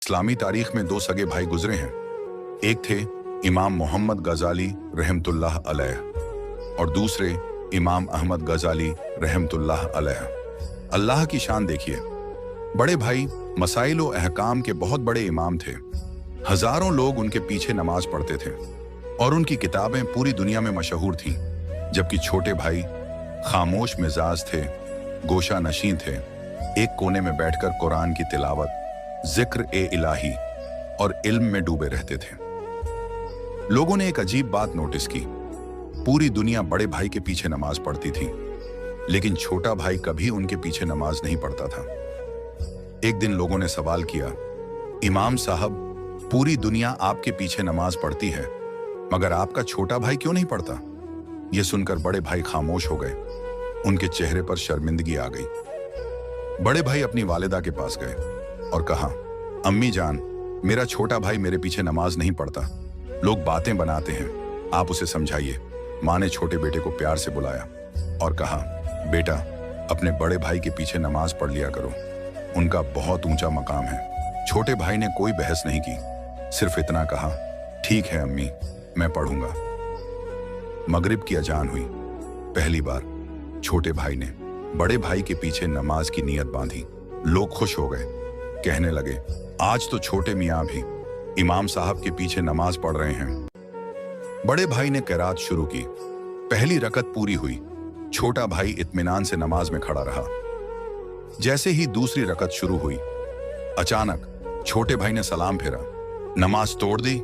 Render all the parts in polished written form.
इस्लामी तारीख में दो सगे भाई गुजरे हैं। एक थे इमाम मोहम्मद गजाली रहमतुल्लाह अलैह और दूसरे इमाम अहमद गजाली रहमतुल्लाह अलैह। अल्लाह की शान देखिए। बड़े भाई मसाइल व अहकाम के बहुत बड़े इमाम थे। हजारों लोग उनके पीछे नमाज पढ़ते थे और उनकी किताबें पूरी दुनिया में मशहूर थीं। जबकि छोटे भाई खामोश मिजाज थे, गोशा नशीं थे, एक कोने में बैठकर कुरान की तिलावत, जिक्र ए इलाही और इल्म में डूबे रहते थे। लोगों ने एक अजीब बात नोटिस की। पूरी दुनिया बड़े भाई के पीछे नमाज पढ़ती थी, लेकिन छोटा भाई कभी उनके पीछे नमाज नहीं पढ़ता था। एक दिन लोगों ने सवाल किया, इमाम साहब, पूरी दुनिया आपके पीछे नमाज पढ़ती है, मगर आपका छोटा भाई क्यों नहीं पढ़ता? यह सुनकर बड़े भाई खामोश हो गए। उनके चेहरे पर शर्मिंदगी आ गई। बड़े भाई अपनी वालिदा के पास गए और कहा, अम्मी जान, मेरा छोटा भाई मेरे पीछे नमाज नहीं पढ़ता। लोग बातें बनाते हैं, आप उसे समझाइए। माँ ने छोटे बेटे को प्यार से बुलाया और कहा, बेटा, अपने बड़े भाई के पीछे नमाज पढ़ लिया करो, उनका बहुत ऊंचा मकाम है। छोटे भाई ने कोई बहस नहीं की, सिर्फ इतना कहा, ठीक है अम्मी, मैं पढ़ूंगा। मगरिब की अजान हुई। पहली बार छोटे भाई ने बड़े भाई के पीछे नमाज की नीयत बांधी। लोग खुश हो गए, कहने लगे, आज तो छोटे मियाँ भी इमाम साहब के पीछे नमाज पढ़ रहे हैं। बड़े भाई ने क़िरात शुरू की। पहली रकत पूरी हुई। छोटा भाई इत्मीनान से नमाज में खड़ा रहा। जैसे ही दूसरी रकत शुरू हुई, अचानक छोटे भाई ने सलाम फेरा, नमाज तोड़ दी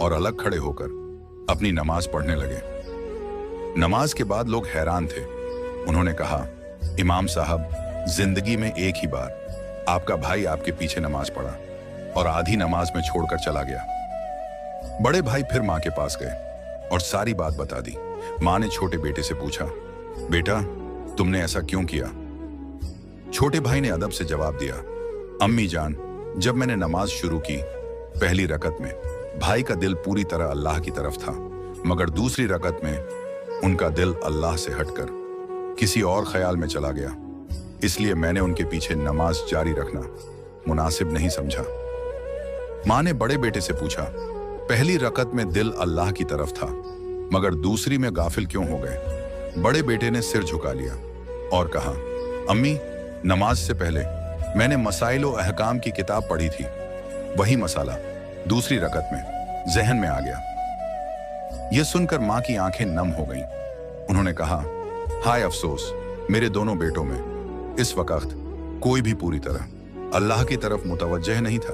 और अलग खड़े होकर अपनी नमाज पढ़ने लगे। नमाज के बाद लोग हैरान थे। उन्होंने कहा, इमाम साहब, जिंदगी में एक ही बार आपका भाई आपके पीछे नमाज पढ़ा और आधी नमाज में छोड़कर चला गया। बड़े भाई फिर माँ के पास गए और सारी बात बता दी। माँ ने छोटे बेटे से पूछा, बेटा, तुमने ऐसा क्यों किया? छोटे भाई ने अदब से जवाब दिया, अम्मी जान, जब मैंने नमाज शुरू की, पहली रकत में भाई का दिल पूरी तरह अल्लाह की तरफ था, मगर दूसरी रकत में उनका दिल अल्लाह से हटकर किसी और ख्याल में चला गया। इसलिए मैंने उनके पीछे नमाज जारी रखना मुनासिब नहीं समझा। माँ ने बड़े बेटे से पूछा, पहली रकत में दिल अल्लाह की तरफ था, मगर दूसरी में गाफिल क्यों हो गए? बड़े बेटे ने सिर झुका लिया और कहा, अम्मी, नमाज से पहले मैंने मसाइल व अहकाम की किताब पढ़ी थी। वही मसाला दूसरी रकत में जहन में आ गया। यह सुनकर माँ की आंखें नम हो गईं। उन्होंने कहा, हाय अफसोस, मेरे दोनों बेटों में इस वक्त कोई भी पूरी तरह अल्लाह की तरफ मुतवज्जह नहीं था।